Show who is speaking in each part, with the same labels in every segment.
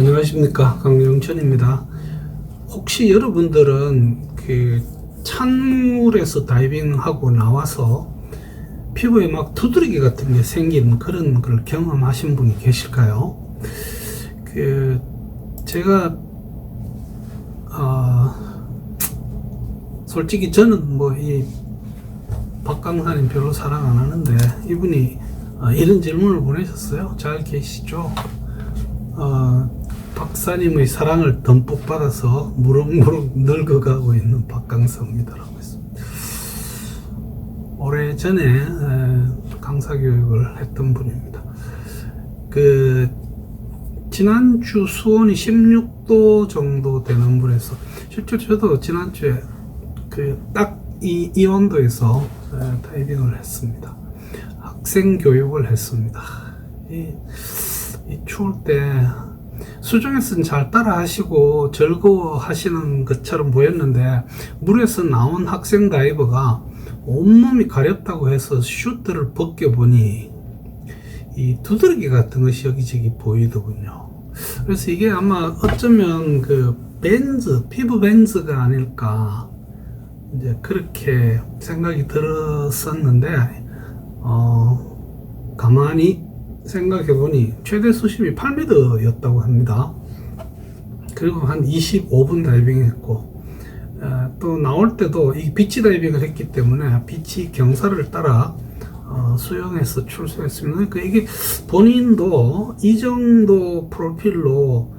Speaker 1: 안녕하십니까, 강영천입니다. 혹시 여러분들은 그 찬물에서 다이빙하고 나와서 피부에 막 두드러기 같은 게 생긴 그런 걸 경험하신 분이 계실까요? 제가 솔직히 저는 뭐 이 박강사님 별로 사랑 안 하는데 이분이 이런 질문을 보내셨어요. 잘 계시죠? 박사님의 사랑을 듬뿍 받아서 무럭무럭 늙어가고 있는 박강사입니다라고 했습니다. 오래전에 강사 교육을 했던 분입니다. 지난주 수온이 16도 정도 되는 물에서 실제로 저도 지난주에 딱 이 온도에서 다이빙을 했습니다. 학생 교육을 했습니다. 이 추울 때 수중에서는 잘 따라 하시고 즐거워 하시는 것처럼 보였는데 물에서 나온 학생 다이버가 온몸이 가렵다고 해서 슈트를 벗겨보니 이 두드러기 같은 것이 여기저기 보이더군요. 그래서 이게 아마 어쩌면 피부 벤즈가 아닐까 이제 그렇게 생각이 들었었는데 가만히 생각해보니 최대 수심이 8m 였다고 합니다. 그리고 한 25분 다이빙 했고 또 나올 때도 이 비치 다이빙을 했기 때문에 비치 경사를 따라 수영해서 출소했습니다. 그러니까 이게 본인도 이 정도 프로필로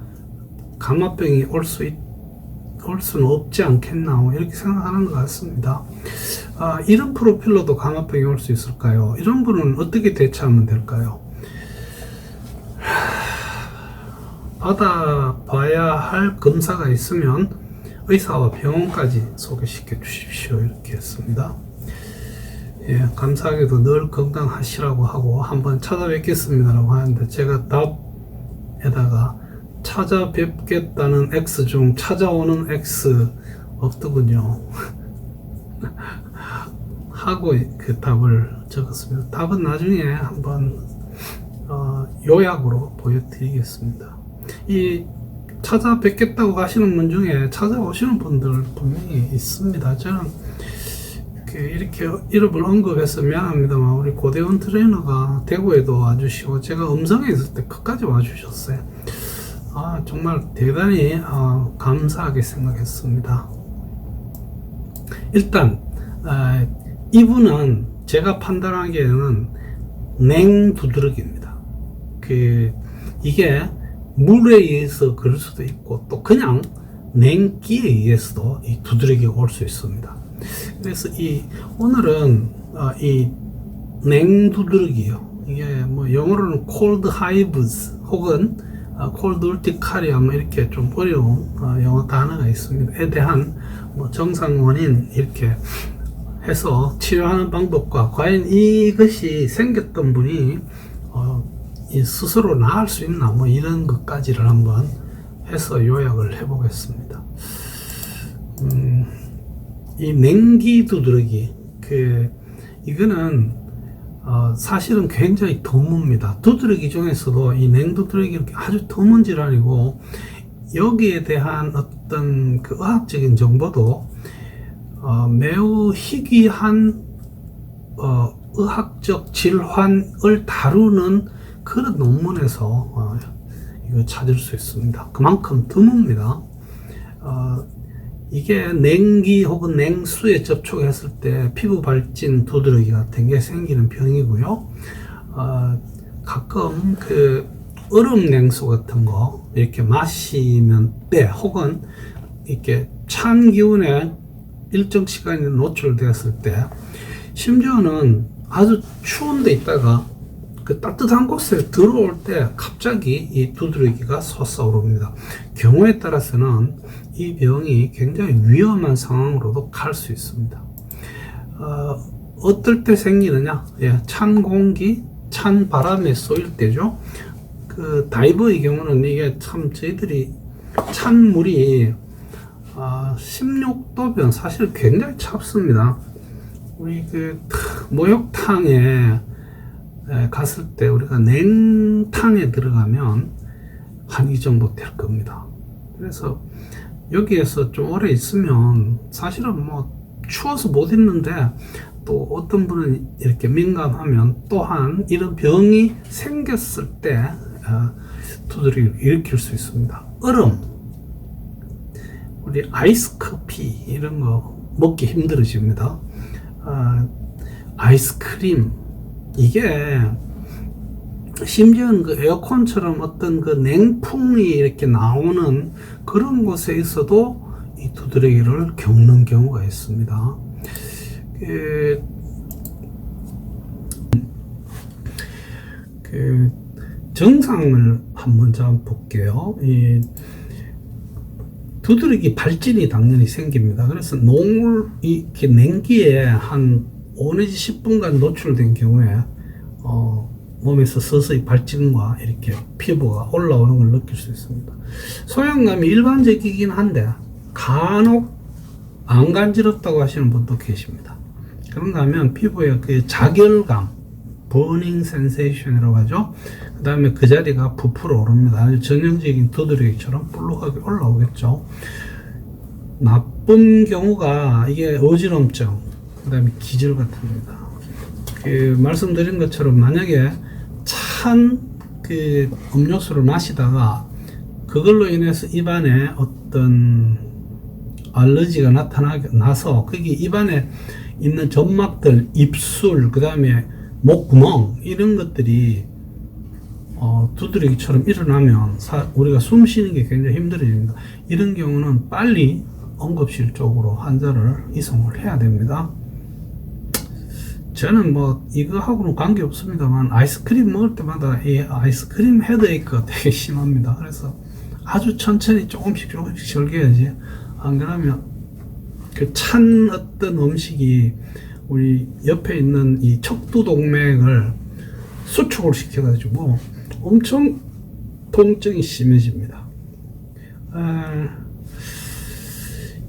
Speaker 1: 감마병이 올 수는 없지 않겠나 이렇게 생각하는 것 같습니다. 이런 프로필로도 감마병이 올 수 있을까요? 이런 분은 어떻게 대처하면 될까요? 받아봐야 할 검사가 있으면 의사와 병원까지 소개시켜 주십시오. 이렇게 했습니다. 예, 감사하게도 늘 건강하시라고 하고 한번 찾아뵙겠습니다라고 하는데 제가 답에다가 찾아뵙겠다는 X 중 찾아오는 X 없더군요. 하고 그 답을 적었습니다. 답은 나중에 한번 요약으로 보여드리겠습니다. 이 찾아뵙겠다고 하시는 분 중에 찾아오시는 분들 분명히 있습니다. 저는 이렇게 이름을 언급해서 미안합니다만 우리 고대원 트레이너가 대구에도 와주시고 제가 음성에 있을 때 끝까지 와주셨어요. 정말 대단히 감사하게 생각했습니다. 일단 이분은 제가 판단하기에는 냉두드러기입니다. 이게 물에 의해서 그럴 수도 있고 또 그냥 냉기에 의해서도 이 두드러기가 올 수 있습니다. 그래서 오늘은 이 냉두드러기요. 이게 뭐 영어로는 cold hives 혹은 cold urticaria 이렇게 좀 어려운 영어 단어가 있습니다. 에 대한 정상 원인 이렇게 해서 치료하는 방법과 과연 이것이 생겼던 분이 스스로 나을 수 있나 이런 것까지를 한번 해서 요약을 해 보겠습니다. 이 냉기 두드러기 이거는 사실은 굉장히 드뭅니다. 두드러기 중에서도 이 냉두드러기 아주 드문 질환이고 여기에 대한 어떤 의학적인 정보도 매우 희귀한 의학적 질환을 다루는 그런 논문에서 이거 찾을 수 있습니다. 그만큼 드뭅니다. 이게 냉기 혹은 냉수에 접촉했을 때 피부 발진 두드러기 같은 게 생기는 병이고요. 가끔 얼음 냉수 같은 거 이렇게 마시면 때 혹은 이렇게 찬 기운에 일정 시간이 노출되었을 때 심지어는 아주 추운 데 있다가 따뜻한 곳에 들어올 때 갑자기 이 두드러기가 솟아오릅니다. 경우에 따라서는 이 병이 굉장히 위험한 상황으로도 갈 수 있습니다. 어떨 때 생기느냐? 찬 공기, 찬 바람에 쏘일 때죠. 다이버의 경우는 이게 참 저희들이 찬 물이 16도면 사실 굉장히 찹습니다. 우리 목욕탕에 갔을 때 우리가 냉탕에 들어가면 한 이 정도 될 겁니다. 그래서 여기에서 좀 오래 있으면 사실은 뭐 추워서 못 있는데, 또 어떤 분은 이렇게 민감하면 또한 이런 병이 생겼을 때 두드러기를 일으킬 수 있습니다. 얼음, 우리 아이스 커피 이런 거 먹기 힘들어집니다. 아이스크림, 이게 심지어는 그 에어컨처럼 어떤 그 냉풍이 이렇게 나오는 그런 곳에 있어도 이 두드러기를 겪는 경우가 있습니다. 증상을 한번 좀 볼게요. 이 두드러기 발진이 당연히 생깁니다. 그래서 이렇게 냉기에 한 5 내지 10분간 노출된 경우에 몸에서 서서히 발진과 이렇게 피부가 올라오는 걸 느낄 수 있습니다. 소형감이 일반적이긴 한데 간혹 안 간지럽다고 하시는 분도 계십니다. 그런가 하면 피부에 그 자결감, 버닝 센세이션이라고 하죠. 그 다음에 그 자리가 부풀어 오릅니다. 아주 전형적인 두드러기처럼 볼록하게 올라오겠죠. 나쁜 경우가 이게 어지럼증, 그 다음에 기절 같습니다. 말씀드린 것처럼 만약에 찬 그 음료수를 마시다가 그걸로 인해서 입안에 어떤 알러지가 나서 거기 입안에 있는 점막들, 입술, 그 다음에 목구멍 이런 것들이 두드러기처럼 일어나면 우리가 숨 쉬는 게 굉장히 힘들어집니다. 이런 경우는 빨리 응급실 쪽으로 환자를 이송을 해야 됩니다. 저는 뭐 이거하고는 관계 없습니다만 아이스크림 먹을 때마다 이 아이스크림 헤드에이크가 되게 심합니다. 그래서 아주 천천히 조금씩 즐겨야지, 안 그러면 그 찬 어떤 음식이 우리 옆에 있는 이 척두동맥을 수축을 시켜가지고 엄청 통증이 심해집니다.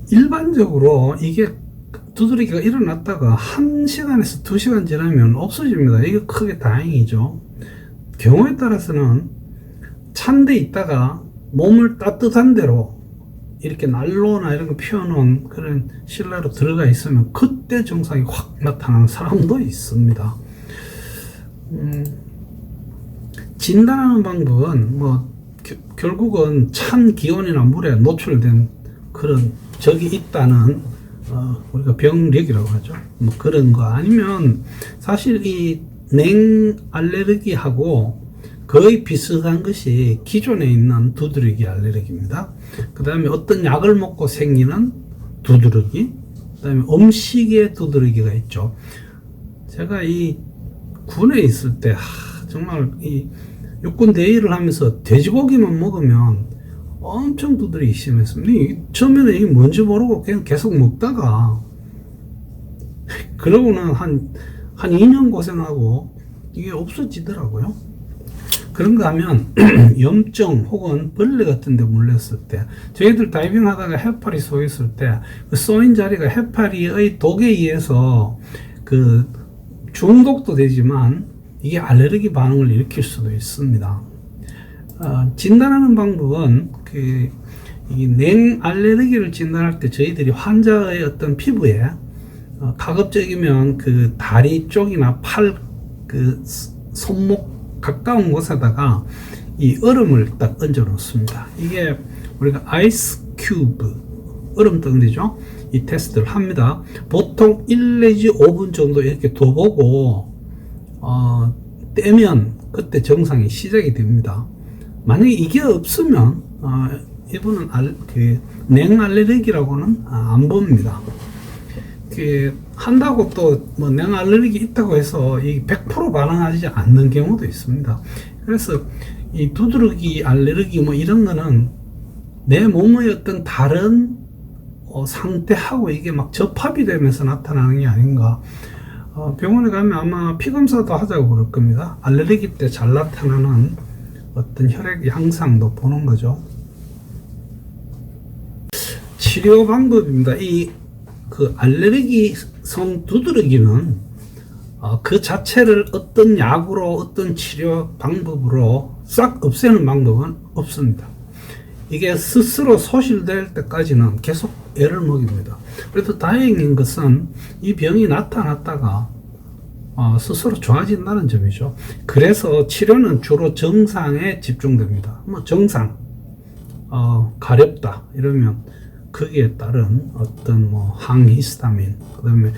Speaker 1: 일반적으로 이게 두드러기가 일어났다가 1시간에서 2시간 지나면 없어집니다. 이게 크게 다행이죠. 경우에 따라서는 찬 데 있다가 몸을 따뜻한 데로 이렇게 난로나 이런 거 피워놓은 그런 실내로 들어가 있으면 그때 증상이 확 나타나는 사람도 있습니다. 진단하는 방법은 뭐 결국은 찬 기온이나 물에 노출된 그런 적이 있다는 우리가 병력이라고 하죠. 뭐 그런 거 아니면 사실 이 냉 알레르기하고 거의 비슷한 것이 기존에 있는 두드러기 알레르기입니다. 그 다음에 어떤 약을 먹고 생기는 두드러기, 그 다음에 음식의 두드러기가 있죠. 제가 이 군에 있을 때 정말 이 육군 대위를 하면서 돼지고기만 먹으면 엄청 두드러기 심했습니다. 처음에는 이게 뭔지 모르고 그냥 계속 먹다가 그러고는 한 2년 고생하고 이게 없어지더라고요. 그런가 하면 염증 혹은 벌레 같은 데 물렸을 때, 저희들 다이빙 하다가 해파리 쏘였을 때 그 쏘인 자리가 해파리의 독에 의해서 그 중독도 되지만 이게 알레르기 반응을 일으킬 수도 있습니다. 진단하는 방법은 이 냉 알레르기를 진단할 때 저희들이 환자의 어떤 피부에 가급적이면 그 다리 쪽이나 팔, 그 손목 가까운 곳에다가 이 얼음을 딱 얹어 놓습니다. 이게 우리가 아이스 큐브, 얼음 덩어리죠. 이 테스트를 합니다. 보통 1 내지 5분 정도 이렇게 둬보고 떼면 그때 증상이 시작이 됩니다. 만약에 이게 없으면 이분은 냉 알레르기라고는 안 봅니다. 한다고 또 뭐 냉 알레르기 있다고 해서 이 100% 반응하지 않는 경우도 있습니다. 그래서 이 두드러기 알레르기 뭐 이런 거는 내 몸의 어떤 다른 상태하고 이게 막 접합이 되면서 나타나는 게 아닌가. 병원에 가면 아마 피검사도 하자고 그럴 겁니다. 알레르기 때 잘 나타나는 어떤 혈액 양상도 보는 거죠. 치료 방법입니다. 그 알레르기성 두드러기는 그 자체를 어떤 약으로 어떤 치료 방법으로 싹 없애는 방법은 없습니다. 이게 스스로 소실될 때까지는 계속 애를 먹입니다. 그래도 다행인 것은 이 병이 나타났다가 스스로 좋아진다는 점이죠. 그래서 치료는 주로 정상에 집중됩니다. 뭐 정상, 가렵다 이러면 거기에 따른 어떤 뭐 항히스타민, 그다음에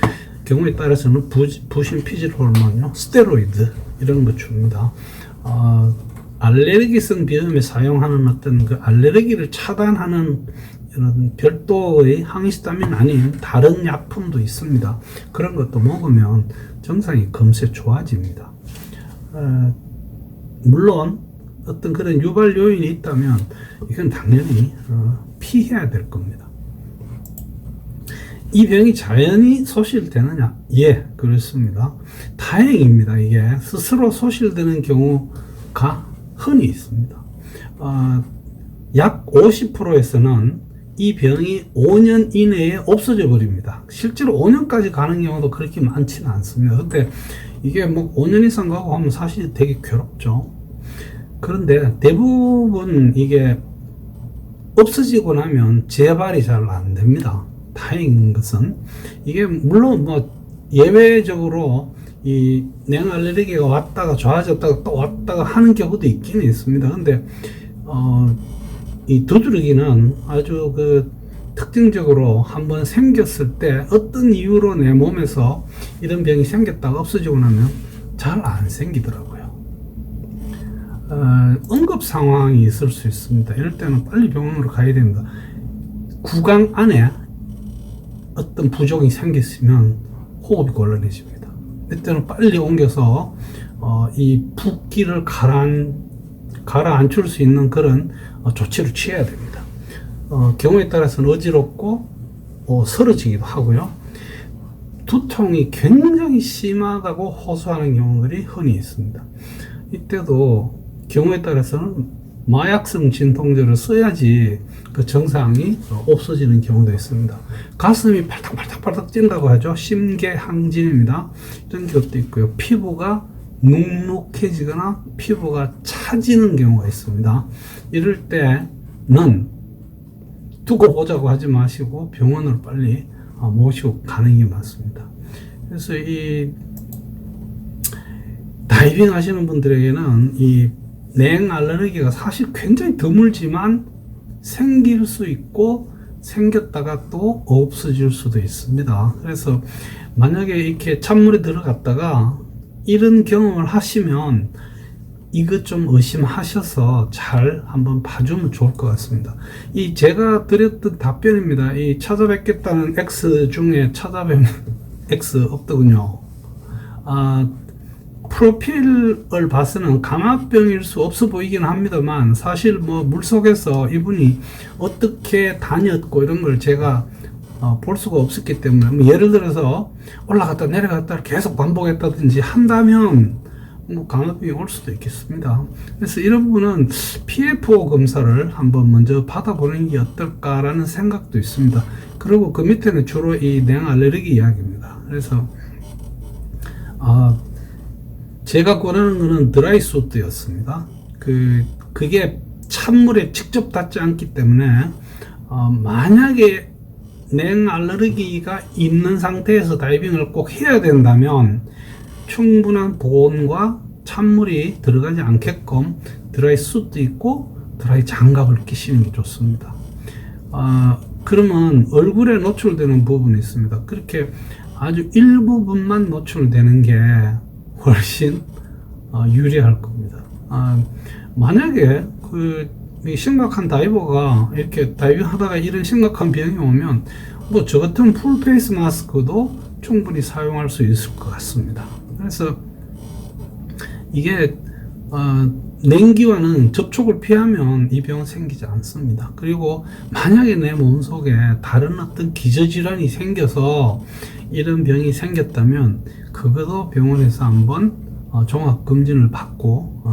Speaker 1: 경우에 따라서는 부신 피질 호르몬, 스테로이드 이런 거 줍니다. 알레르기성 비염에 사용하는 어떤 그 알레르기를 차단하는 이런 별도의 항히스타민 아닌 다른 약품도 있습니다. 그런 것도 먹으면 증상이 금세 좋아집니다. 물론 어떤 그런 유발 요인이 있다면 이건 당연히 피해야 될 겁니다. 이 병이 자연히 소실되느냐? 예, 그렇습니다. 다행입니다. 이게 스스로 소실되는 경우가 흔히 있습니다. 약 50%에서는 이 병이 5년 이내에 없어져 버립니다. 실제로 5년까지 가는 경우도 그렇게 많지는 않습니다. 근데 이게 뭐 5년 이상 가고 하면 사실 되게 괴롭죠. 그런데 대부분 이게 없어지고 나면 재발이 잘 안 됩니다. 다행인 것은 이게 물론 뭐 예외적으로 이 냉 알레르기가 왔다가 좋아졌다가 또 왔다가 하는 경우도 있기는 있습니다. 근데 이 두드러기는 아주 그 특징적으로 한번 생겼을 때 어떤 이유로 내 몸에서 이런 병이 생겼다가 없어지고 나면 잘 안 생기더라고요. 응급 상황이 있을 수 있습니다. 이럴 때는 빨리 병원으로 가야 됩니다. 구강 안에 어떤 부종이 생겼으면 호흡이 곤란해집니다. 이때는 빨리 옮겨서 이 붓기를 가라앉힐 수 있는 그런 조치를 취해야 됩니다. 경우에 따라서는 어지럽고 쓰러지기도 하고요. 두통이 굉장히 심하다고 호소하는 경우들이 흔히 있습니다. 이때도 경우에 따라서는 마약성 진통제를 써야지 그 증상이 없어지는 경우도 있습니다. 가슴이 팔딱팔딱 뛴다고 하죠. 심계항진입니다. 이런 것도 있고요. 피부가 눅눅해지거나 피부가 차지는 경우가 있습니다. 이럴 때는 두고 보자고 하지 마시고 병원으로 빨리 모시고 가는 게 맞습니다. 그래서 이 다이빙 하시는 분들에게는 이 냉 알레르기가 사실 굉장히 드물지만 생길 수 있고 생겼다가 또 없어질 수도 있습니다. 그래서 만약에 이렇게 찬물에 들어갔다가 이런 경험을 하시면 이것 좀 의심하셔서 잘 한번 봐주면 좋을 것 같습니다. 이 제가 드렸던 답변입니다. 이 찾아뵙겠다는 X 중에 찾아뵙는 X 없더군요. 프로필을 봐서는 감압병일 수 없어 보이긴 합니다만 사실 뭐 물속에서 이분이 어떻게 다녔고 이런 걸 제가 볼 수가 없었기 때문에 뭐 예를 들어서 올라갔다 내려갔다 계속 반복했다든지 한다면 뭐 감압병이 올 수도 있겠습니다. 그래서 이런 부분은 PFO 검사를 한번 먼저 받아보는 게 어떨까라는 생각도 있습니다. 그리고 그 밑에는 주로 이 냉 알레르기 이야기입니다. 그래서 제가 권하는 것은 드라이 수트였습니다. 그게 찬물에 직접 닿지 않기 때문에 만약에 냉 알레르기가 있는 상태에서 다이빙을 꼭 해야 된다면 충분한 보온과 찬물이 들어가지 않게끔 드라이 수트 입고 드라이 장갑을 끼시는 게 좋습니다. 그러면 얼굴에 노출되는 부분이 있습니다. 그렇게 아주 일부분만 노출되는 게 훨씬 유리할 겁니다. 만약에 심각한 다이버가 이렇게 다이빙 하다가 이런 심각한 병이 오면 뭐 저 같은 풀 페이스 마스크도 충분히 사용할 수 있을 것 같습니다. 그래서 이게 냉기와는 접촉을 피하면 이 병은 생기지 않습니다. 그리고 만약에 내 몸속에 다른 어떤 기저질환이 생겨서 이런 병이 생겼다면 그것도 병원에서 한번 종합검진을 받고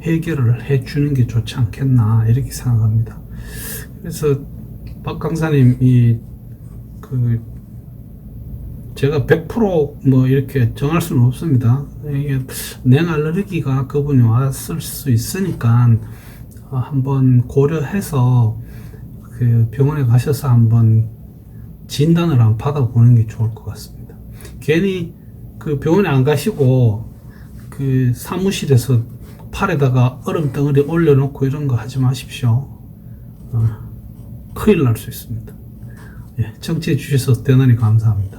Speaker 1: 해결을 해주는 게 좋지 않겠나 이렇게 생각합니다. 그래서 박 강사님 제가 100% 뭐 이렇게 정할 수는 없습니다. 이게 냉 알레르기가 그분이 왔을 수 있으니까 한번 고려해서 그 병원에 가셔서 한번 진단을 한번 받아보는 게 좋을 것 같습니다. 괜히 그 병원에 안 가시고 그 사무실에서 팔에다가 얼음 덩어리 올려놓고 이런 거 하지 마십시오. 큰일 날 수 있습니다. 예, 청취해 주셔서 대단히 감사합니다.